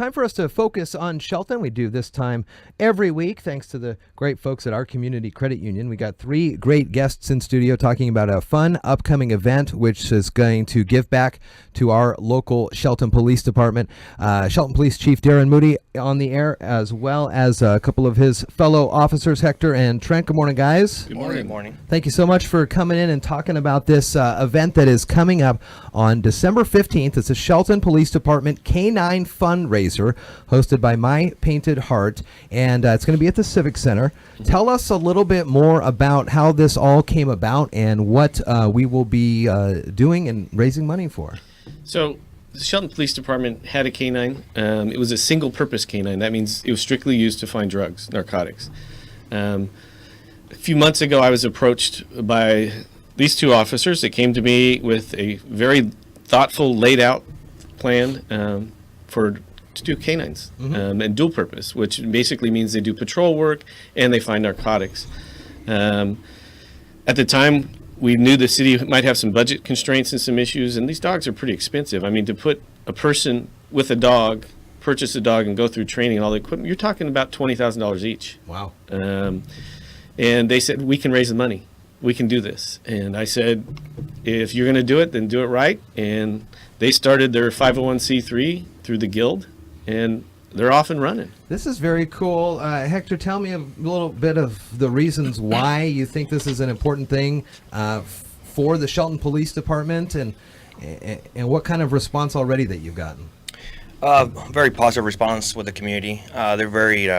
Time for us to focus on Shelton. We do this time every week, thanks to the great folks at our community credit union. We got three great guests in studio talking about a fun upcoming event, which is going to give back to our local Shelton Police Department. Shelton Police Chief Darren Moody on the air, as well as a couple of his fellow officers, Hector and Trent. Good morning, guys. Good morning. Good morning. Thank you so much for coming in and talking about this event that is coming up on December 15th. It's a Shelton Police Department Canine Fundraiser hosted by My Painted Heart, and it's going to be at the Civic Center. Tell us a little bit more about how this all came about and what we will be doing and raising money for. So the Shelton Police Department had a canine. It was a single-purpose canine. That means it was strictly used to find drugs, narcotics. A few months ago, I was approached by these two officers that came to me with a very thoughtful, laid-out plan to do canines and dual purpose, which basically means they do patrol work and they find narcotics. At the time, we knew the city might have some budget constraints and some issues, and these dogs are pretty expensive. I mean, to put a person with a dog, purchase a dog, and go through training and all the equipment, you're talking about $20,000 each. Wow. And they said, we can raise the money. We can do this. And I said, if you're going to do it, then do it right. And they started their 501c3 through the guild, and they're off and running. This is very cool. Hector, tell me a little bit of the reasons why you think this is an important thing for the Shelton Police Department, and what kind of response already that you've gotten. Very positive response with the community. They're very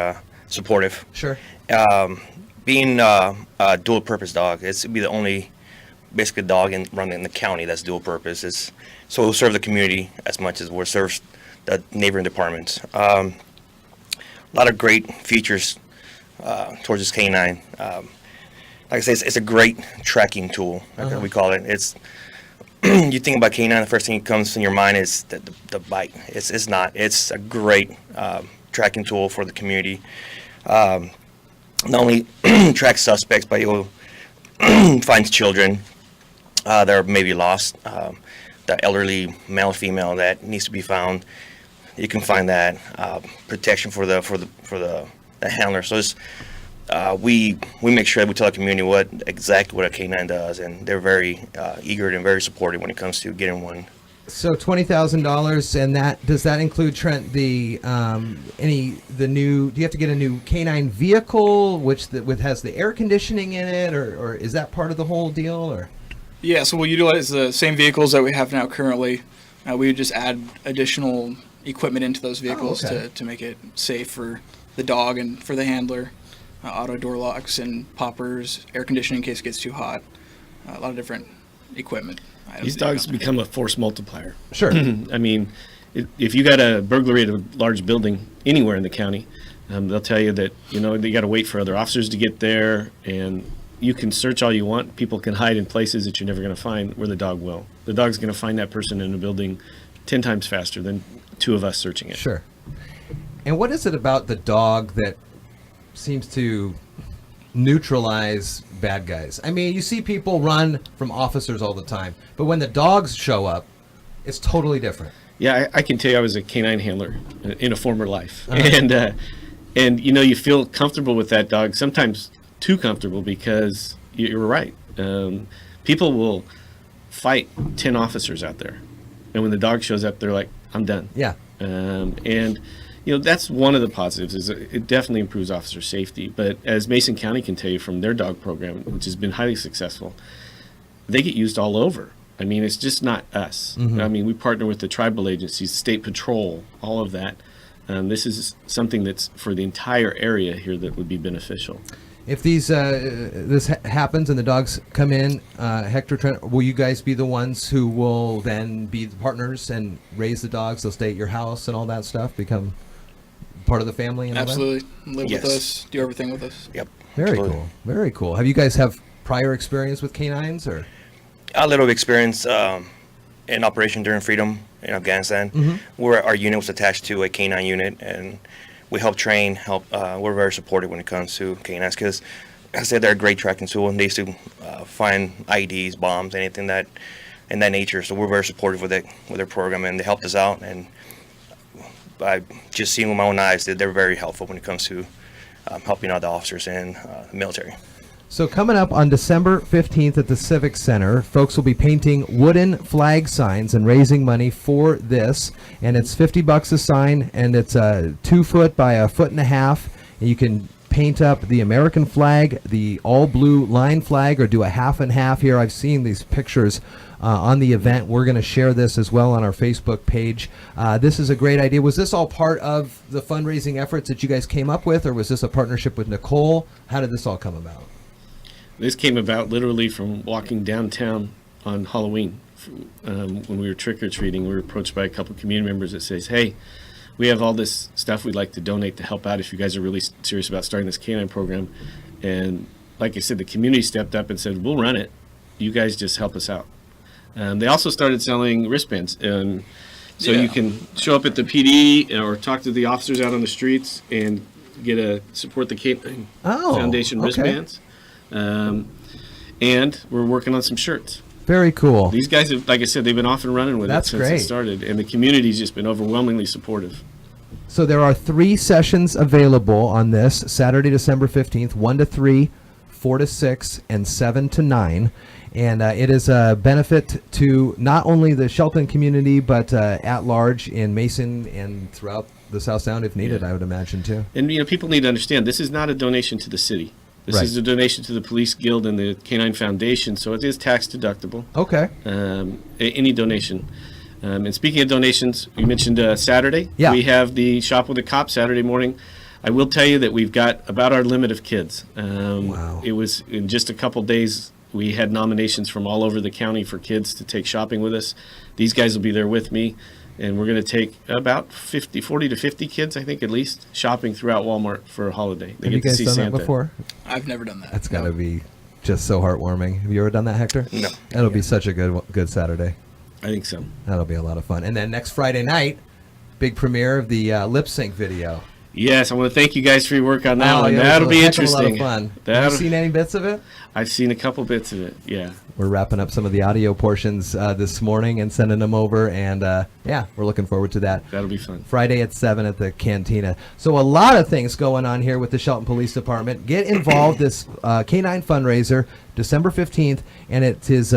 supportive. Sure. Being a dual purpose dog, it's be the only basically dog running in the county that's dual purpose. So we'll serve the community as much as we'll serve the neighboring departments. A lot of great features towards this canine. Like I say, it's a great tracking tool, like we call it. It's you think about canine, the first thing that comes in your mind is the bite. It's not. It's a great tracking tool for the community. Not only tracks suspects, but it will finds children that are maybe lost. The elderly male or female that needs to be found, you can find that. Protection for the handler. So it's, we make sure that we tell the community exactly what a canine does, and they're very eager and very supportive when it comes to getting one. So $20,000, and does that include, Trent, the new? Do you have to get a new canine vehicle, which has the air conditioning in it, or is that part of the whole deal? Or yeah, so we'll utilize the same vehicles that we have now currently. We would just add additional equipment into those vehicles to make it safe for the dog and for the handler. Auto door locks and poppers, air conditioning in case it gets too hot. A lot of different equipment. These dogs become a force multiplier. Sure. I mean, if you got a burglary at a large building anywhere in the county, they'll tell you that, they got to wait for other officers to get there, and you can search all you want. People can hide in places that you're never going to find where the dog will. The dog's going to find that person in a building 10 times faster than two of us searching it. Sure. And what is it about the dog that seems to neutralize bad guys? I mean, you see people run from officers all the time, but when the dogs show up, it's totally different. Yeah, I can tell you I was a canine handler in a former life. And you feel comfortable with that dog, sometimes too comfortable, because you're right. People will fight 10 officers out there, and when the dog shows up, they're like, I'm done. Yeah. And that's one of the positives, is it definitely improves officer safety. But as Mason County can tell you from their dog program, which has been highly successful, they get used all over. I mean, it's just not us. I mean, we partner with the tribal agencies, state patrol, all of that. This is something that's for the entire area here that would be beneficial. If this happens and the dogs come in, Hector, Trent, will you guys be the ones who will then be the partners and raise the dogs? They'll stay at your house and all that stuff, become part of the family? And absolutely. Live Yes. with us, do everything with us. Yep. Very Absolutely. cool. Very cool. Have you guys have prior experience with canines, or? A little experience in Operation Enduring Freedom in Afghanistan, where our unit was attached to a canine unit, and we help train. We're very supportive when it comes to canines, because I said they're a great tracking tool, and they used to find IEDs, bombs, anything that in that nature. So we're very supportive with their program, and they helped us out. And I've just seen with my own eyes that they're very helpful when it comes to helping out the officers and the military. So coming up on December 15th at the Civic Center, folks will be painting wooden flag signs and raising money for this. And it's $50 a sign, and it's 2 foot by 1.5 foot. And you can paint up the American flag, the all blue line flag, or do a half and half here. I've seen these pictures on the event. We're going to share this as well on our Facebook page. This is a great idea. Was this all part of the fundraising efforts that you guys came up with, or was this a partnership with Nicole? How did this all come about? This came about literally from walking downtown on Halloween. When we were trick-or-treating, we were approached by a couple community members that says, hey, we have all this stuff we'd like to donate to help out if you guys are really serious about starting this canine program. And like I said, the community stepped up and said, we'll run it. You guys just help us out. They also started selling wristbands. So you can show up at the PD or talk to the officers out on the streets and support the Canine Foundation wristbands. And we're working on some shirts. Very cool. These guys have, like I said, they've been off and running with That's it since great. it started, and the community's just been overwhelmingly supportive. So there are 3 sessions available on this, Saturday, December 15th, 1 to 3, 4 to 6, and 7 to 9. And it is a benefit to not only the Shelton community, but at large in Mason and throughout the South Sound if needed, I would imagine, too. And, people need to understand, this is not a donation to the city. This is a donation to the Police Guild and the Canine Foundation, so it is tax deductible. Okay. Any donation. And speaking of donations, you mentioned Saturday. Yeah. We have the Shop with a Cop Saturday morning. I will tell you that we've got about our limit of kids. Wow. It was in just a couple days. We had nominations from all over the county for kids to take shopping with us. These guys will be there with me, and we're going to take about 40 to 50 kids, I think at least, shopping throughout Walmart for a holiday. They Have you get to guys see done Santa. that before? I've never done that. That's got to be just so heartwarming. Have you ever done that, Hector? No. That'll be such a good Saturday. I think so. That'll be a lot of fun. And then next Friday night, big premiere of the lip sync video. Yes, I want to thank you guys for your work on that one. Yeah, That'll be heck of interesting. A lot of fun. Have That'll- you seen any bits of it? I've seen a couple bits of it, yeah. We're wrapping up some of the audio portions this morning and sending them over, and yeah, we're looking forward to that. That'll be fun. Friday at 7 at the Cantina. So a lot of things going on here with the Shelton Police Department. Get involved this Canine Fundraiser, December 15th, and it is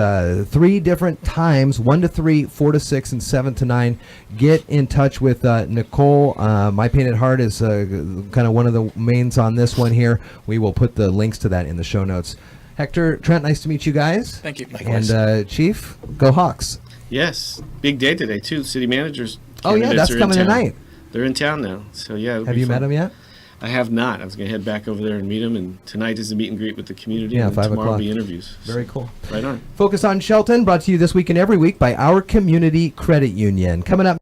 3 different times, 1 to 3, 4 to 6, and 7 to 9. Get in touch with Nicole. My Painted Heart is kind of one of the mains on this one here. We will put the links to that in the show notes. Hector, Trent, nice to meet you guys. Thank you. And Chief, go Hawks. Yes, big day today too. City managers. Oh yeah, candidates that's are in coming town. tonight. They're in town now, so yeah. Have you met him yet? I have not. I was going to head back over there and meet him, and tonight is the meet and greet with the community. Yeah, and 5 tomorrow o'clock. will be interviews. Very cool. Right on. Focus on Shelton, brought to you this week and every week by our Community Credit Union. Coming up.